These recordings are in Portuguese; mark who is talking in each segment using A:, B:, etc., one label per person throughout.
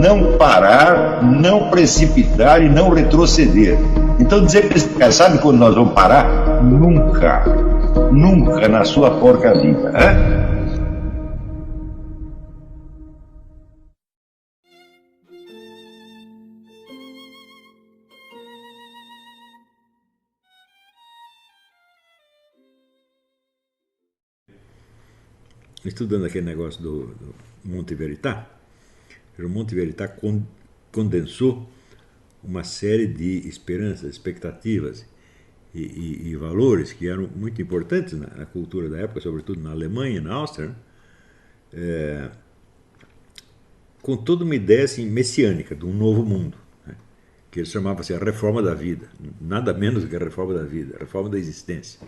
A: não parar, não precipitar e não retroceder. Então dizer para esse cara, sabe quando nós vamos parar? Nunca. Nunca na sua porca vida. Né?
B: Estudando aquele negócio do Monte Verità, o Monte Verità condensou uma série de esperanças, expectativas e valores que eram muito importantes na cultura da época, sobretudo na Alemanha e na Áustria, né? Com toda uma ideia assim, messiânica de um novo mundo, né? Que eles chamavam assim, a reforma da vida, nada menos do que a reforma da vida, a reforma da existência.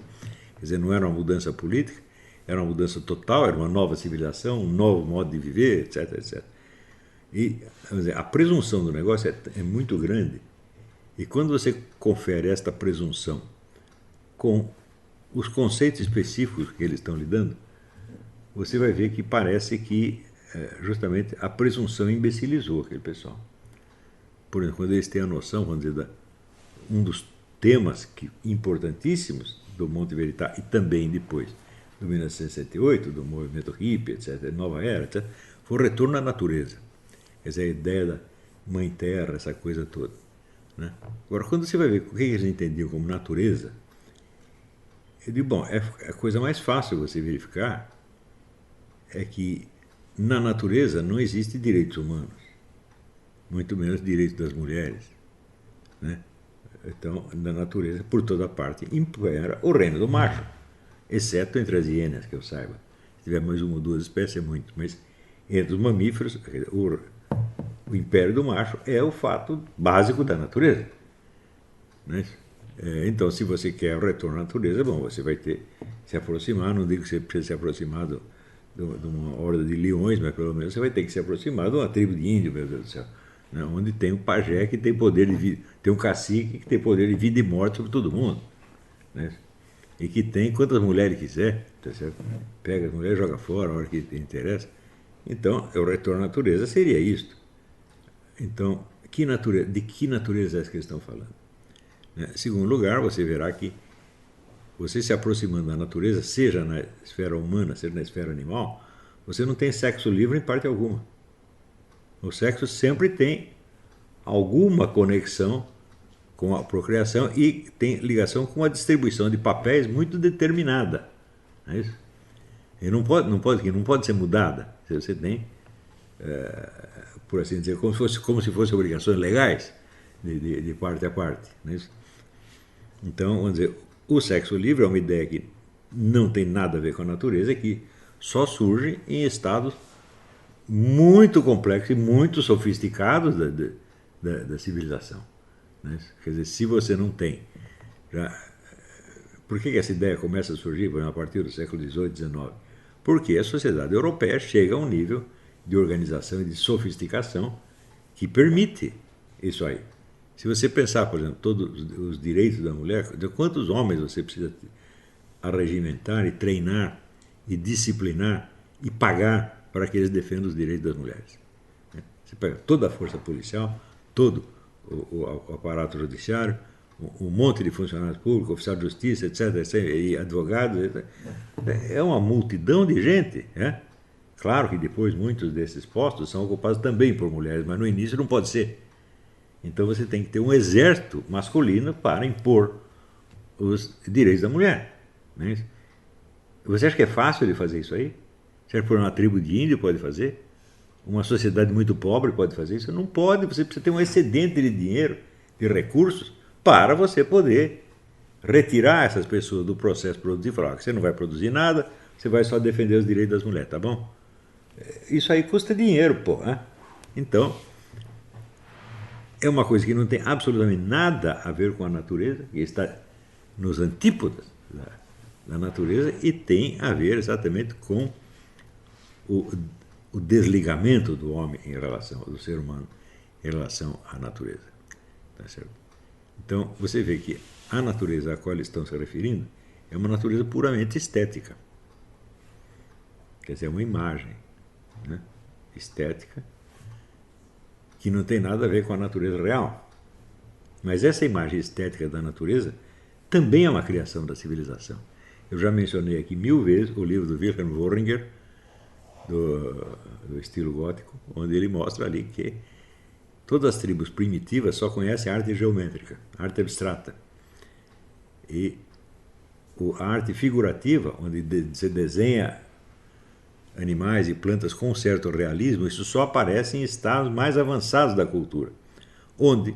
B: Quer dizer, não era uma mudança política, era uma mudança total, era uma nova civilização, um novo modo de viver, etc, etc. E vamos dizer, a presunção do negócio é muito grande. E quando você confere esta presunção com os conceitos específicos que eles estão lidando, você vai ver que parece que justamente a presunção imbecilizou aquele pessoal. Por exemplo, quando eles têm a noção, vamos dizer, um dos temas importantíssimos do Monte Verità e também depois do 1968, do movimento hippie, etc., nova era, etc., foi o retorno à natureza. Quer dizer, a ideia da mãe terra, essa coisa toda. Né? Agora, quando você vai ver o que eles entendiam como natureza, eu digo, bom, a coisa mais fácil você verificar é que na natureza não existe direitos humanos, muito menos direitos das mulheres. Né? Então, na natureza, por toda parte, impera o reino do macho, exceto entre as hienas, que eu saiba. Se tiver mais uma ou duas espécies, é muito. Mas entre os mamíferos, o império do macho é o fato básico da natureza. Né? Então, se você quer o retorno à natureza, bom, você vai ter que se aproximar, não digo que você precisa se aproximar de uma horda de leões, mas pelo menos você vai ter que se aproximar de uma tribo de índio, meu Deus do céu. Né? Onde tem um pajé que tem poder de vida, tem um cacique que tem poder de vida e morte sobre todo mundo. Né? E que tem quantas mulheres quiser, tá certo? Pega as mulheres, joga fora a hora que interessa. Então, o retorno à natureza seria isto. Então, de que natureza é essa que eles estão falando? Né? Em segundo lugar, você verá que você se aproximando da natureza, seja na esfera humana, seja na esfera animal, você não tem sexo livre em parte alguma. O sexo sempre tem alguma conexão com a procriação e tem ligação com a distribuição de papéis muito determinada. Não é isso? E não pode ser mudada. Você tem, por assim dizer, como se fossem obrigações legais de parte a parte. Não é isso? Então, vamos dizer, o sexo livre é uma ideia que não tem nada a ver com a natureza, que só surge em estados muito complexos e muito sofisticados da civilização. Né? Quer dizer, se você não tem... Por que essa ideia começa a surgir a partir do século XVIII e XIX? Porque a sociedade europeia chega a um nível de organização e de sofisticação que permite isso aí. Se você pensar, por exemplo, todos os direitos da mulher, de quantos homens você precisa arregimentar e treinar e disciplinar e pagar para que eles defendam os direitos das mulheres. Você pega toda a força policial, todo o aparato judiciário, um monte de funcionários públicos, oficial de justiça, etc., e advogados, etc. É uma multidão de gente. Né? Claro que depois muitos desses postos são ocupados também por mulheres, mas no início não pode ser. Então você tem que ter um exército masculino para impor os direitos da mulher. Né? Você acha que é fácil de fazer isso aí? Você acha que por uma tribo de índio pode fazer? Uma sociedade muito pobre pode fazer isso? Não pode, você precisa ter um excedente de dinheiro, de recursos, para você poder retirar essas pessoas do processo produtivo. Falar que você não vai produzir nada, você vai só defender os direitos das mulheres, tá bom? Isso aí custa dinheiro, pô. Né? Então, é uma coisa que não tem absolutamente nada a ver com a natureza, que está nos antípodas da natureza e tem a ver exatamente com o desligamento do homem em relação, do ser humano em relação à natureza. Tá certo? Então, você vê que a natureza a qual eles estão se referindo é uma natureza puramente estética. Quer dizer, é uma imagem, né? Estética que não tem nada a ver com a natureza real. Mas essa imagem estética da natureza também é uma criação da civilização. Eu já mencionei aqui 1000 vezes o livro do Wilhelm Worringer, do estilo gótico, onde ele mostra ali que todas as tribos primitivas só conhecem a arte geométrica, a arte abstrata. E a arte figurativa, onde se desenha animais e plantas com um certo realismo, isso só aparece em estados mais avançados da cultura, onde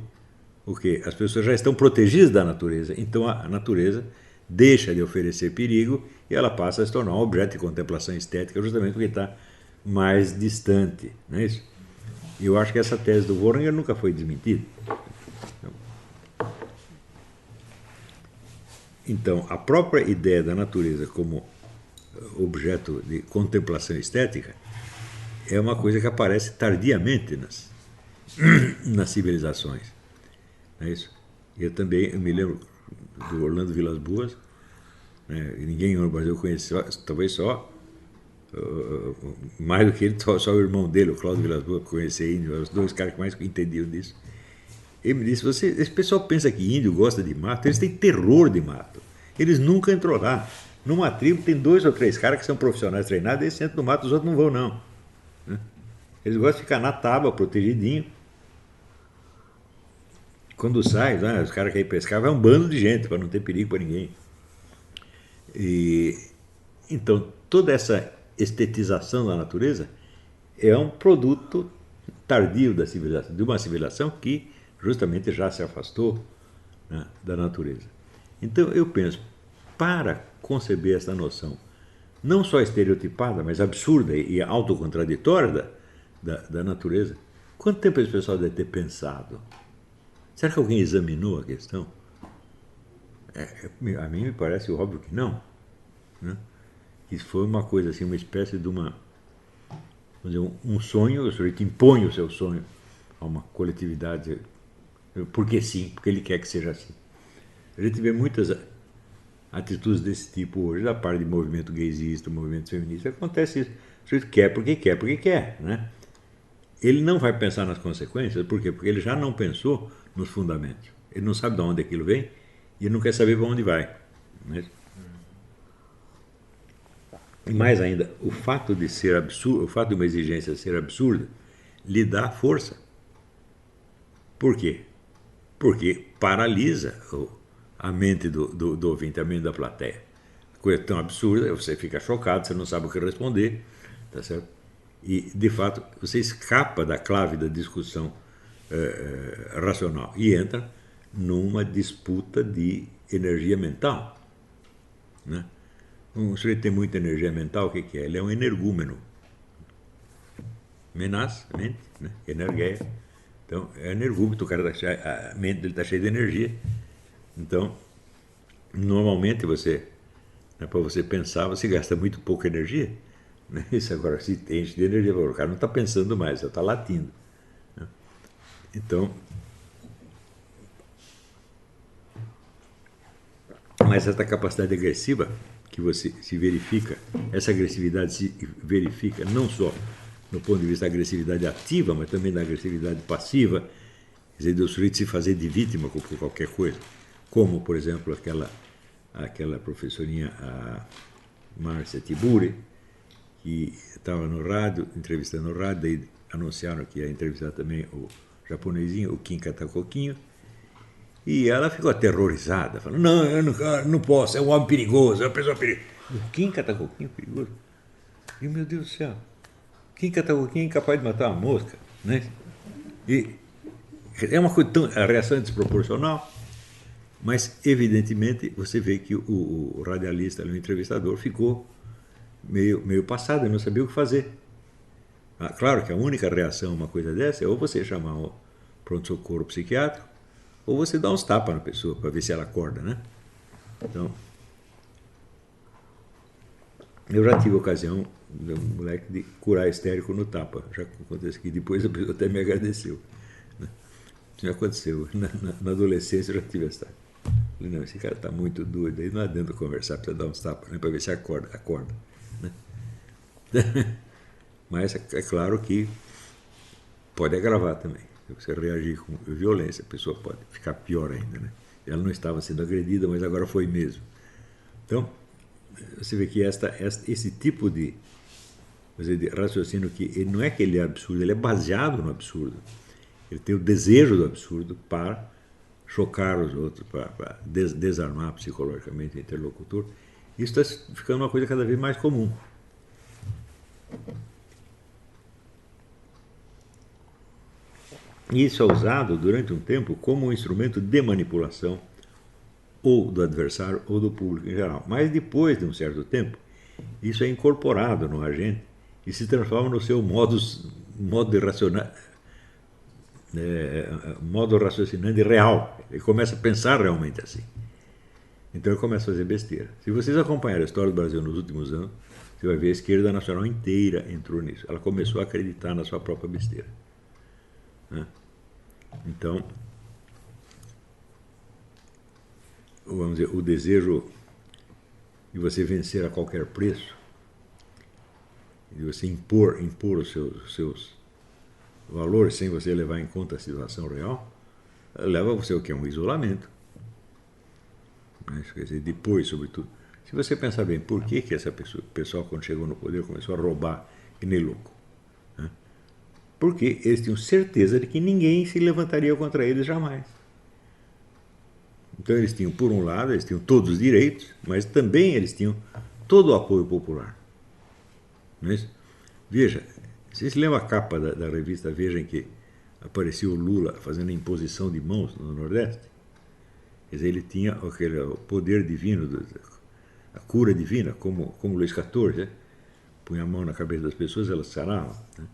B: as pessoas já estão protegidas da natureza, então a natureza deixa de oferecer perigo e ela passa a se tornar um objeto de contemplação estética, justamente porque está mais distante, não é isso? E eu acho que essa tese do Worringer nunca foi desmentida. Então, a própria ideia da natureza como objeto de contemplação estética é uma coisa que aparece tardiamente nas civilizações. Não é isso? Eu me lembro do Orlando Vilas Boas, né? Ninguém no Brasil conhecia, talvez só, mais do que ele, só o irmão dele, o Cláudio Vilas Boas, conhecia índio, os dois caras que mais entendiam disso. Ele me disse, esse pessoal pensa que índio gosta de mato, eles têm terror de mato. Eles nunca entrou lá. Numa tribo tem 2 ou 3 caras que são profissionais treinados, eles entram no mato, os outros não vão não. Eles gostam de ficar na tábua, protegidinho. Quando sai, né, os caras que ir pescar, vai um bando de gente para não ter perigo para ninguém. Então, toda essa estetização da natureza é um produto tardio da civilização, de uma civilização que justamente já se afastou, né, da natureza. Então, eu penso, para conceber essa noção, não só estereotipada, mas absurda e autocontraditória da natureza, quanto tempo esse pessoal deve ter pensado? Será que alguém examinou a questão? A mim me parece óbvio que não, né? Isso foi uma coisa assim, uma espécie de vamos dizer, um sonho, o sujeito impõe o seu sonho a uma coletividade, porque sim, porque ele quer que seja assim. A gente vê muitas atitudes desse tipo hoje, da parte de movimento gaysista, movimento feminista, acontece isso. O sujeito quer porque quer, né? Ele não vai pensar nas consequências, por quê? Porque ele já não pensou nos fundamentos. Ele não sabe de onde aquilo vem e ele não quer saber para onde vai. Né? E mais ainda, o fato de ser absurdo, o fato de uma exigência ser absurda, lhe dá força. Por quê? Porque paralisa a mente do ouvinte, a mente da plateia. A coisa é tão absurda, você fica chocado, você não sabe o que responder, tá certo? E, de fato, você escapa da clave da discussão racional e entra numa disputa de energia mental. Né? Um sujeito tem muita energia mental, o que é? Ele é um energúmeno. Menas, mente, né? Energeia. Então, é energúmeno, a mente dele está cheia de energia. Então, normalmente para você pensar, você gasta muito pouca energia. Né? Isso agora, se enche de energia, o cara não está pensando mais, já está latindo. Né? Então, mas essa capacidade agressiva que você se verifica, essa agressividade se verifica não só no ponto de vista da agressividade ativa, mas também da agressividade passiva, quer dizer, do sujeito se fazer de vítima por qualquer coisa, como, por exemplo, aquela professorinha, a Márcia Tiburi, que estava no rádio, entrevistando no rádio, daí anunciaram que ia entrevistar também o japonesinho, o Kim Katakokinho, e ela ficou aterrorizada, falando, não, eu não posso, é um homem perigoso, é uma pessoa perigosa. O Kim Katakokinho perigoso? E, meu Deus do céu, Kim Katakokinho é incapaz de matar uma mosca, né? E é uma coisa a reação é desproporcional, mas evidentemente você vê que o radialista, o entrevistador, ficou meio passado, ele não sabia o que fazer. Claro que a única reação a uma coisa dessa é ou você chamar o pronto-socorro psiquiátrico, ou você dá uns tapas na pessoa para ver se ela acorda, né? Então, eu já tive a ocasião, um moleque, de curar histérico no tapa. Já aconteceu que depois a pessoa até me agradeceu. Né? Já aconteceu. Na adolescência eu já tive essa. Falei, não, esse cara está muito doido, aí não adianta conversar, precisa dar uns tapas, né, para ver se acorda. Né? Mas é claro que pode agravar também. Se você reagir com violência, a pessoa pode ficar pior ainda, né? Ela não estava sendo agredida, mas agora foi mesmo. Então, você vê que esse tipo de raciocínio, que ele não é que ele é absurdo, ele é baseado no absurdo. Ele tem o desejo do absurdo para chocar os outros, para desarmar psicologicamente o interlocutor. Isso está ficando uma coisa cada vez mais comum. E isso é usado durante um tempo como um instrumento de manipulação ou do adversário ou do público em geral. Mas depois de um certo tempo, isso é incorporado no agente e se transforma no seu modo raciocinante real. Ele começa a pensar realmente assim. Então ele começa a fazer besteira. Se vocês acompanharem a história do Brasil nos últimos anos, você vai ver a esquerda nacional inteira entrou nisso. Ela começou a acreditar na sua própria besteira. Então, vamos dizer, o desejo de você vencer a qualquer preço, de você impor os seus valores sem você levar em conta a situação real, leva você o que é um isolamento. Quer dizer, depois, sobretudo, se você pensar bem, por que essa pessoal, quando chegou no poder, começou a roubar que nem louco? Porque eles tinham certeza de que ninguém se levantaria contra eles jamais. Então eles tinham, por um lado, eles tinham todos os direitos, mas também eles tinham todo o apoio popular. Não é isso? Veja, vocês se lembram a capa da revista Veja, em que apareceu o Lula fazendo a imposição de mãos no Nordeste? Quer dizer, ele tinha o poder divino, a cura divina, como Luís XIV, né? Punha a mão na cabeça das pessoas, elas saravam. Né?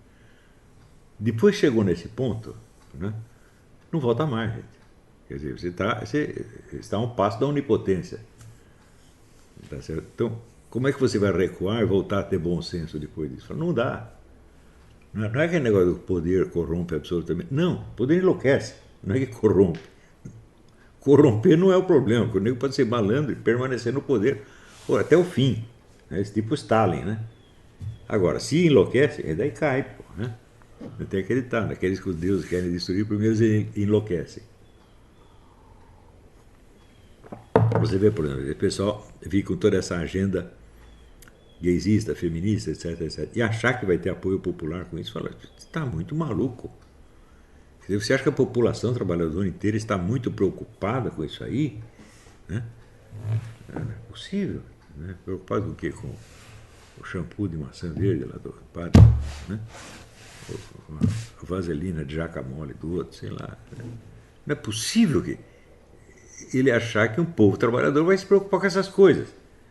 B: Depois chegou nesse ponto, né? Não volta mais, gente. Quer dizer, você está a um passo da onipotência. Tá certo? Então, como é que você vai recuar e voltar a ter bom senso depois disso? Não dá. Não é aquele negócio do poder corrompe absolutamente. Não, o poder enlouquece, não é que corrompe. Corromper não é o problema, porque o nego pode ser malandro e permanecer no poder até o fim. Né? Esse tipo Stalin, né? Agora, se enlouquece, daí cai, pô, né? Não tem que acreditar, naqueles que os deuses querem destruir, primeiro eles enlouquecem. Você vê, por exemplo, o pessoal fica com toda essa agenda gaysista, feminista, etc, etc, e achar que vai ter apoio popular com isso, fala, você está muito maluco. Você acha que a população trabalhadora inteira está muito preocupada com isso aí? Né? Não é possível. Né? Preocupado com o quê? Com o shampoo de maçã verde lá do padre, né? A vaselina de jaca mole do outro, sei lá. Não é possível que ele achar que um povo trabalhador vai se preocupar com essas coisas.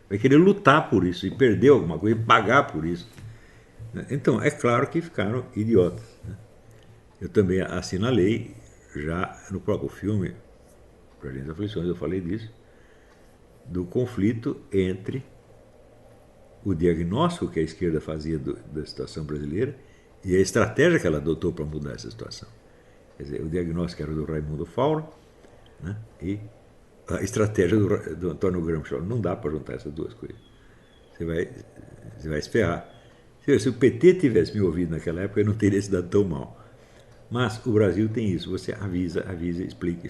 B: Vai querer lutar por isso e perder alguma coisa e pagar por isso. Então, é claro que ficaram idiotas. Né? Eu também assinalei, já no próprio filme, Jardim das Aflições, eu falei disso, do conflito entre o diagnóstico que a esquerda fazia da situação brasileira e a estratégia que ela adotou para mudar essa situação. Quer dizer, o diagnóstico era do Raimundo Fauro, né, e a estratégia do Antônio Gramsci. Não dá para juntar essas duas coisas. Você vai se ferrar. Se o PT tivesse me ouvido naquela época, eu não teria se dado tão mal. Mas o Brasil tem isso. Você avisa, explica.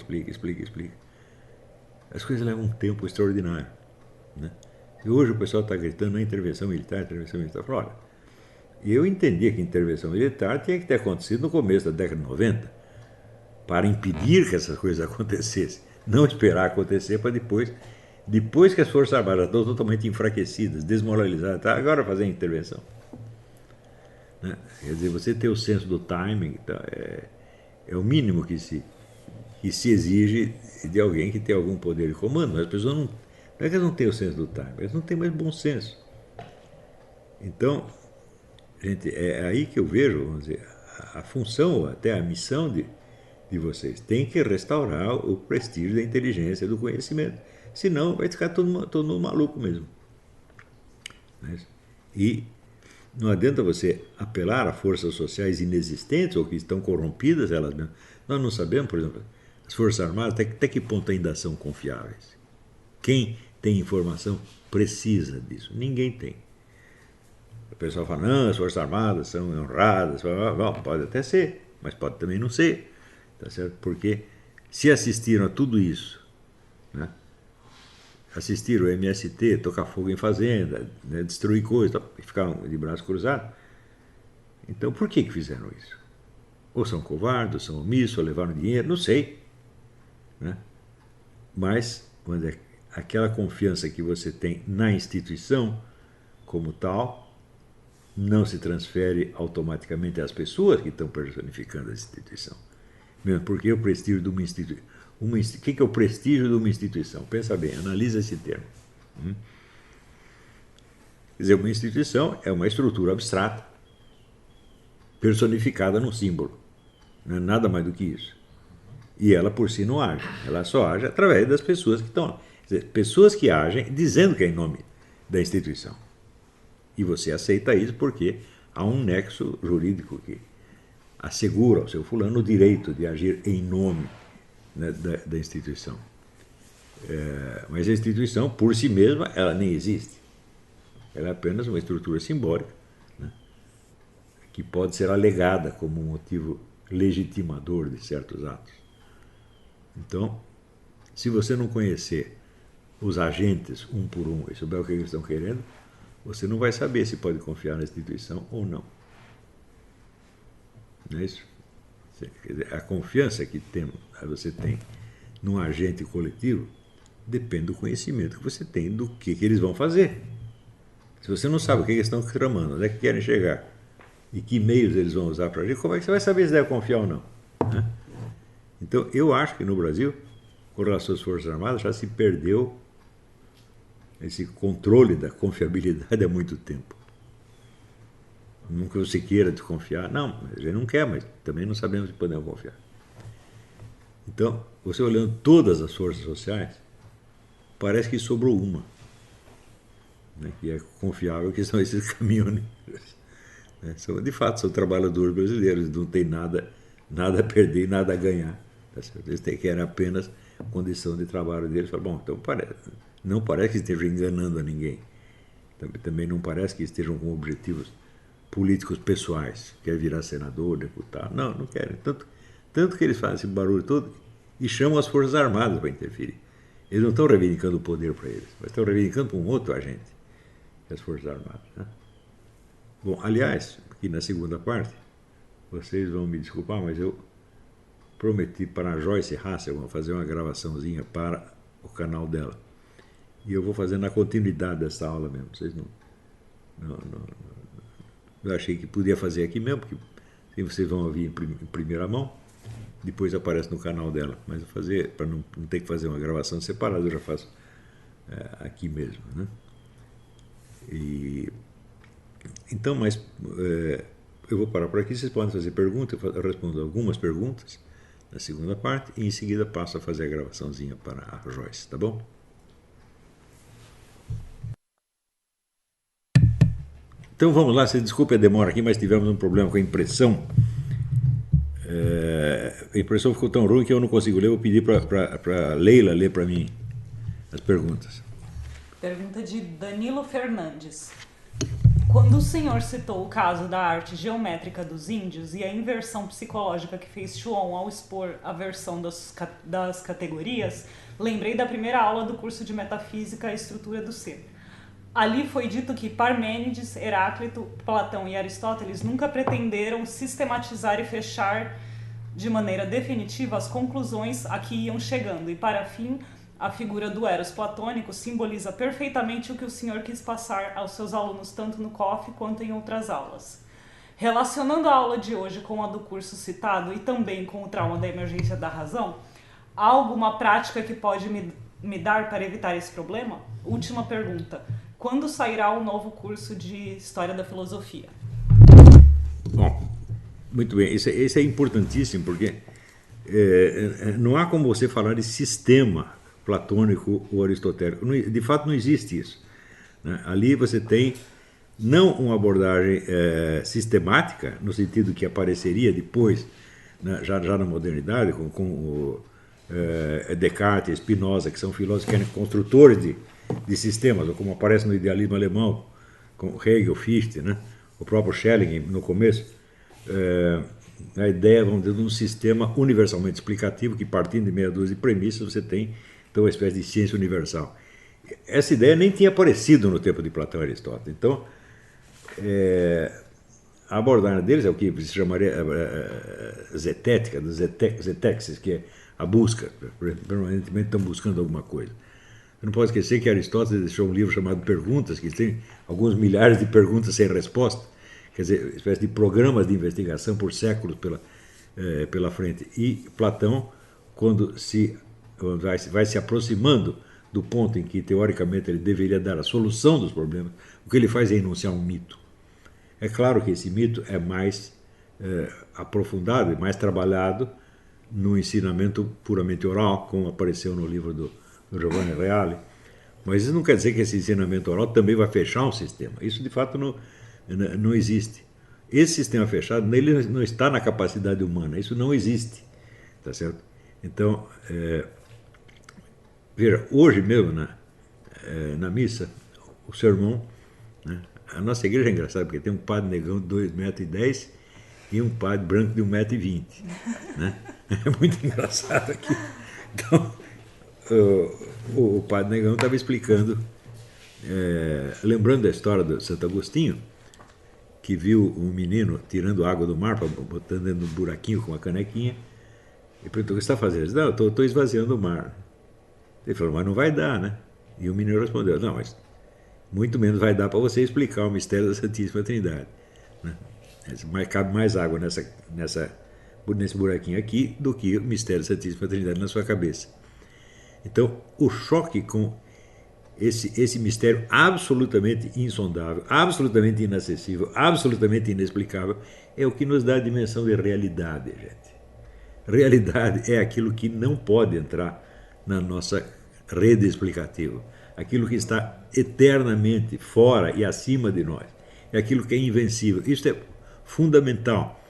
B: As coisas levam um tempo extraordinário. Né? E hoje o pessoal está gritando na intervenção militar. Fala, olha, eu entendia que a intervenção militar tinha que ter acontecido no começo da década de 90 para impedir que essas coisas acontecessem. Não esperar acontecer para depois que as Forças Armadas estão totalmente enfraquecidas, desmoralizadas, tá? Agora fazer a intervenção. Né? Quer dizer, você ter o senso do timing tá? É o mínimo que se exige de alguém que tem algum poder de comando, mas as pessoas não é que elas não têm o senso do timing, elas não têm mais bom senso. Então, gente, é aí que eu vejo, vamos dizer, a função, ou até a missão de vocês. Tem que restaurar o prestígio da inteligência, do conhecimento. Senão vai ficar todo mundo maluco mesmo. E não adianta você apelar a forças sociais inexistentes ou que estão corrompidas elas mesmas. Nós não sabemos, por exemplo, as Forças Armadas até que ponto ainda são confiáveis. Quem tem informação precisa disso. Ninguém tem. O pessoal fala, não, as Forças Armadas são honradas. Bom, pode até ser. mas pode também não ser, tá certo? Porque se assistiram a tudo isso, né? Assistiram o MST tocar fogo em fazenda, né? Destruir coisas, e ficaram de braços cruzados, então por que fizeram isso? Ou são covardes, ou são omissos, ou levaram dinheiro, não sei, né? Mas quando é aquela confiança que você tem na instituição como tal, não se transfere automaticamente às pessoas que estão personificando a instituição. Mesmo porque o prestígio de uma instituição. O que é o prestígio de uma instituição? Pensa bem, analisa esse termo. Quer dizer, uma instituição é uma estrutura abstrata, personificada num símbolo. Não é nada mais do que isso. E ela por si não age. Ela só age através das pessoas que estão lá. Quer dizer, pessoas que agem dizendo que é em nome da instituição. E você aceita isso porque há um nexo jurídico que assegura ao seu fulano o direito de agir em nome, né, da instituição. Mas a instituição, por si mesma, ela nem existe. Ela é apenas uma estrutura simbólica, né, que pode ser alegada como um motivo legitimador de certos atos. Então, se você não conhecer os agentes um por um e souber o que eles estão querendo, você não vai saber se pode confiar na instituição ou não. Não é isso? A confiança que você tem num agente coletivo depende do conhecimento que você tem do que eles vão fazer. Se você não sabe o que eles estão tramando, onde é que querem chegar e que meios eles vão usar para agir, como é que você vai saber se deve confiar ou não? Né? Então, eu acho que no Brasil, com relação às Forças Armadas, já se perdeu esse controle da confiabilidade há muito tempo. Nunca você queira desconfiar. Não, a gente não quer, mas também não sabemos se podemos confiar. Então, você olhando todas as forças sociais, parece que sobrou uma, né, que é confiável, que são esses caminhoneiros. Né? De fato, são trabalhadores brasileiros, não tem nada a perder e nada a ganhar. Tá certo? Eles querem apenas a condição de trabalho deles. Bom, então não parece que estejam enganando a ninguém. Também não parece que estejam com objetivos políticos pessoais. Quer virar senador, deputado. Não querem. Tanto que eles fazem esse barulho todo e chamam as Forças Armadas para interferir. Eles não estão reivindicando o poder para eles, mas estão reivindicando para um outro agente, que é as Forças Armadas. Né? Bom, aliás, aqui na segunda parte, vocês vão me desculpar, mas eu prometi para a Joyce Hasselman fazer uma gravaçãozinha para o canal dela. E eu vou fazer na continuidade dessa aula mesmo. Vocês não eu achei que podia fazer aqui mesmo, porque vocês vão ouvir em primeira mão, depois aparece no canal dela. Mas eu fazer, para não ter que fazer uma gravação separada, eu já faço aqui mesmo. Né? Então, mas eu vou parar por aqui, vocês podem fazer perguntas, eu respondo algumas perguntas na segunda parte, e em seguida passo a fazer a gravaçãozinha para a Joyce, tá bom? Então vamos lá, desculpe a demora aqui, mas tivemos um problema com a impressão. A impressão ficou tão ruim que eu não consigo ler, eu vou pedir para a Leila ler para mim as perguntas.
C: Pergunta de Danilo Fernandes. Quando o senhor citou o caso da arte geométrica dos índios e a inversão psicológica que fez Chuon ao expor a versão das categorias, lembrei da primeira aula do curso de Metafísica, a Estrutura do Ser. Ali foi dito que Parmênides, Heráclito, Platão e Aristóteles nunca pretenderam sistematizar e fechar de maneira definitiva as conclusões a que iam chegando, e para fim, a figura do Eros platônico simboliza perfeitamente o que o senhor quis passar aos seus alunos tanto no COF quanto em outras aulas. Relacionando a aula de hoje com a do curso citado e também com o trauma da emergência da razão, há alguma prática que pode me dar para evitar esse problema? Última pergunta. Quando sairá o novo curso de História da Filosofia?
B: Bom, muito bem. Isso é importantíssimo, porque não há como você falar de sistema platônico ou aristotélico. De fato, não existe isso. Né? Ali você tem não uma abordagem sistemática, no sentido que apareceria depois, né, já na modernidade, com Descartes e Spinoza, que são filósofos que eram construtores de sistemas, ou como aparece no idealismo alemão, com Hegel, Fichte, né? O próprio Schelling no começo. a ideia, vamos dizer, de um sistema universalmente explicativo que, partindo de meia dúzia de premissas, você tem então uma espécie de ciência universal. Essa ideia nem tinha aparecido no tempo de Platão e Aristóteles. Então, a abordagem deles é o que se chamaria zetética, zetexis, que é a busca. Permanentemente estão buscando alguma coisa. Você não pode esquecer que Aristóteles deixou um livro chamado Perguntas, que tem alguns milhares de perguntas sem resposta, quer dizer, uma espécie de programas de investigação por séculos pela frente. E Platão, quando vai se aproximando do ponto em que, teoricamente, ele deveria dar a solução dos problemas, o que ele faz é enunciar um mito. É claro que esse mito é mais aprofundado e mais trabalhado no ensinamento puramente oral, como apareceu no livro do Giovanni Reale, mas isso não quer dizer que esse ensinamento oral também vai fechar um sistema. Isso, de fato, não existe. Esse sistema fechado, ele não está na capacidade humana, isso não existe. Tá certo? Então, veja, hoje mesmo, na missa, o sermão, né, a nossa igreja é engraçada, porque tem um padre negão de 2,10 m e um padre branco de 1,20 m. Né? É muito engraçado aqui. Então, o padre negão estava explicando, lembrando da história do Santo Agostinho, que viu um menino tirando água do mar, botando dentro de um buraquinho com uma canequinha, e perguntou: o que você está fazendo? Ele disse: não, eu estou esvaziando o mar. Ele falou: mas não vai dar, né? E o menino respondeu: não, mas muito menos vai dar para você explicar o mistério da Santíssima Trindade, né? Mas cabe mais água nesse buraquinho aqui do que o mistério da Santíssima Trindade na sua cabeça. Então, o choque com esse mistério absolutamente insondável, absolutamente inacessível, absolutamente inexplicável, é o que nos dá a dimensão de realidade, gente. Realidade é aquilo que não pode entrar na nossa rede explicativa, aquilo que está eternamente fora e acima de nós, é aquilo que é invencível. Isso é fundamental.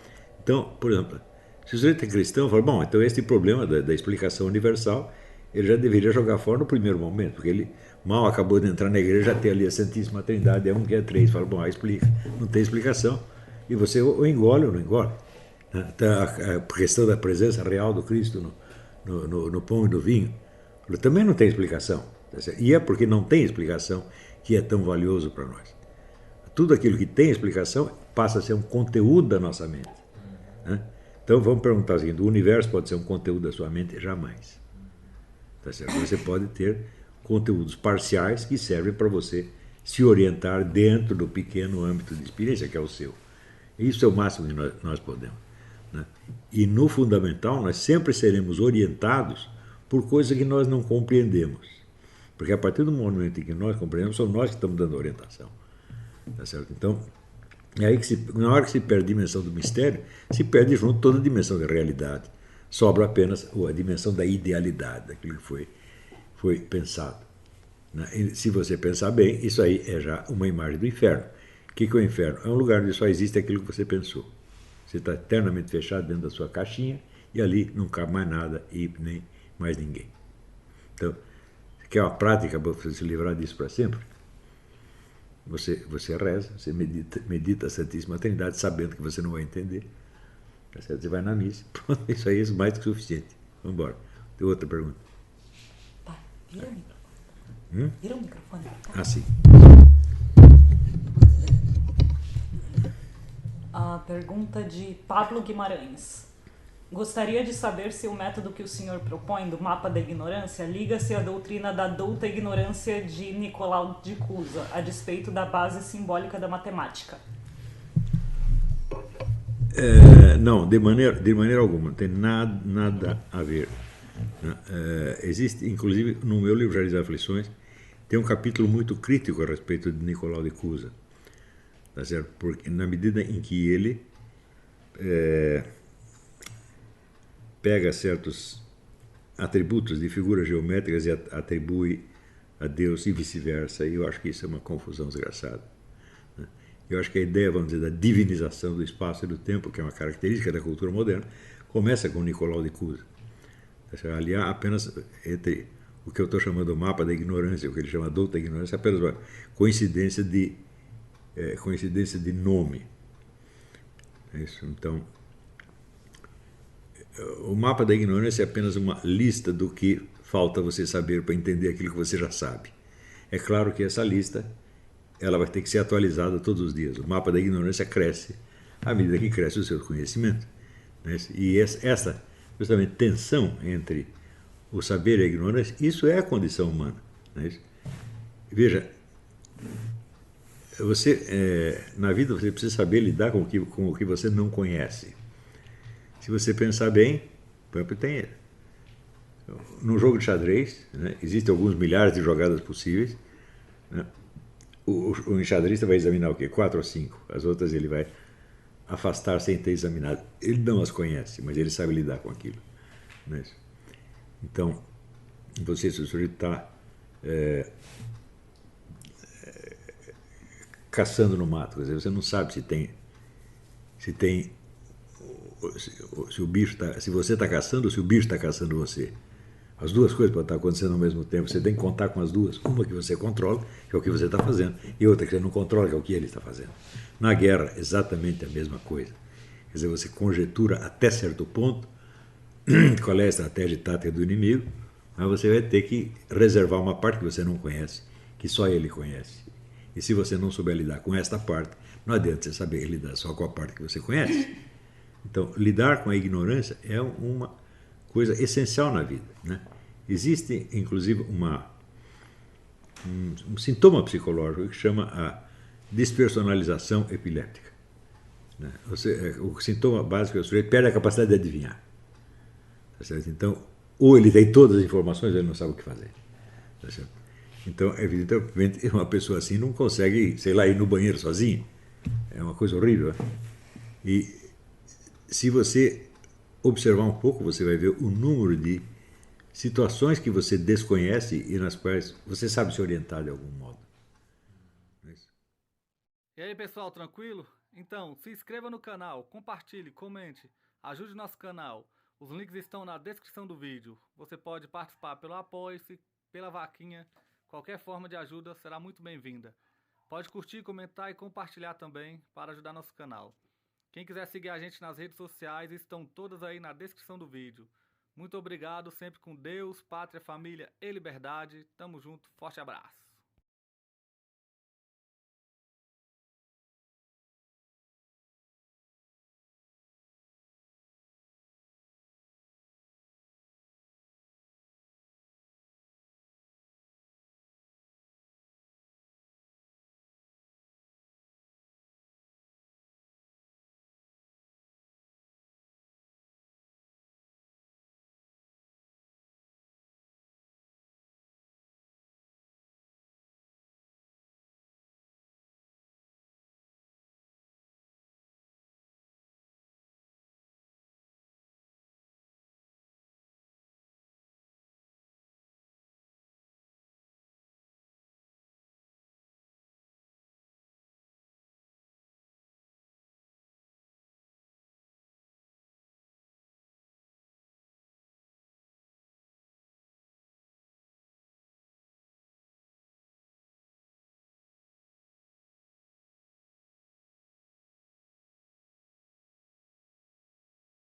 B: Então, por exemplo, se o sujeito é cristão, fala: bom, então este problema da explicação universal, ele já deveria jogar fora no primeiro momento, porque ele mal acabou de entrar na igreja, já tem ali a Santíssima Trindade, é um que é três, fala: bom, explica. Não tem explicação. E você ou engole ou não engole. A questão da presença real do Cristo no pão e no vinho também não tem explicação. E é porque não tem explicação que é tão valioso para nós. Tudo aquilo que tem explicação passa a ser um conteúdo da nossa mente. Né? Então vamos perguntar o seguinte: o universo pode ser um conteúdo da sua mente? Jamais. Tá certo? Você pode ter conteúdos parciais que servem para você se orientar dentro do pequeno âmbito de experiência que é o seu. Isso é o máximo que nós podemos. Né? E no fundamental, nós sempre seremos orientados por coisas que nós não compreendemos. Porque a partir do momento em que nós compreendemos, somos nós que estamos dando orientação. Tá certo? Então, é aí que na hora que se perde a dimensão do mistério, se perde junto toda a dimensão da realidade. Sobra apenas a dimensão da idealidade, daquilo que foi pensado. Né? E se você pensar bem, isso aí é já uma imagem do inferno. O que é o inferno? É um lugar onde só existe aquilo que você pensou. Você está eternamente fechado dentro da sua caixinha e ali não cabe mais nada e nem mais ninguém. Então, você quer uma prática para você se livrar disso para sempre? Você reza, você medita a Santíssima Trindade, sabendo que você não vai entender. Você vai na missa. Pronto, isso aí é mais do que suficiente. Vamos embora. Tem outra pergunta.
C: Pai, vira o microfone. Vira o microfone.
B: Ah, sim.
C: A pergunta de Pablo Guimarães. Gostaria de saber se o método que o senhor propõe do mapa da ignorância liga-se à doutrina da douta ignorância de Nicolau de Cusa, a despeito da base simbólica da matemática.
B: Não, de maneira alguma, não tem nada a ver. Existe, inclusive, no meu livro Jardim das Aflições, tem um capítulo muito crítico a respeito de Nicolau de Cusa. Tá certo? Porque na medida em que ele pega certos atributos de figuras geométricas e atribui a Deus e vice-versa, e eu acho que isso é uma confusão desgraçada. Né? Eu acho que a ideia, vamos dizer, da divinização do espaço e do tempo, que é uma característica da cultura moderna, começa com Nicolau de Cusa. Ali há apenas, entre o que eu estou chamando o mapa da ignorância, o que ele chama douta ignorância, apenas uma coincidência de nome. É isso. Então, o mapa da ignorância é apenas uma lista do que falta você saber para entender aquilo que você já sabe. É claro que essa lista ela vai ter que ser atualizada todos os dias. O mapa da ignorância cresce à medida que cresce o seu conhecimento. Né? E essa justamente tensão entre o saber e a ignorância, isso é a condição humana. Né? Veja, na vida você precisa saber lidar com o que você não conhece. Se você pensar bem, por exemplo, tem no jogo de xadrez, né, existem alguns milhares de jogadas possíveis. Né? O enxadrista vai examinar o quê? 4 ou 5. As outras ele vai afastar sem ter examinado. Ele não as conhece, mas ele sabe lidar com aquilo. Né? Então, você, se o sujeito está caçando no mato, quer dizer, você não sabe se o bicho se você está caçando ou se o bicho está caçando você. As duas coisas podem estar acontecendo ao mesmo tempo. Você tem que contar com as duas. Uma que você controla, que é o que você está fazendo, e outra que você não controla, que é o que ele está fazendo. Na guerra, exatamente a mesma coisa. Quer dizer, você conjetura até certo ponto qual é a estratégia e tática do inimigo, mas você vai ter que reservar uma parte que você não conhece, que só ele conhece. E se você não souber lidar com esta parte, não adianta você saber lidar só com a parte que você conhece. Então, lidar com a ignorância é uma coisa essencial na vida. Né? Existe, inclusive, um sintoma psicológico que chama a despersonalização epiléptica. Né? O sintoma básico é que o sujeito perde a capacidade de adivinhar. Tá certo? Então, ou ele tem todas as informações ou ele não sabe o que fazer. Tá certo? Então, evidentemente, uma pessoa assim não consegue, sei lá, ir no banheiro sozinho. É uma coisa horrível. Né? E se você observar um pouco, você vai ver o número de situações que você desconhece e nas quais você sabe se orientar de algum modo.
D: E aí pessoal, tranquilo? Então, se inscreva no canal, compartilhe, comente, ajude o nosso canal. Os links estão na descrição do vídeo. Você pode participar pelo Apoia-se, pela vaquinha. Qualquer forma de ajuda será muito bem-vinda. Pode curtir, comentar e compartilhar também para ajudar nosso canal. Quem quiser seguir a gente nas redes sociais estão todas aí na descrição do vídeo. Muito obrigado, sempre com Deus, pátria, família e liberdade. Tamo junto, forte abraço.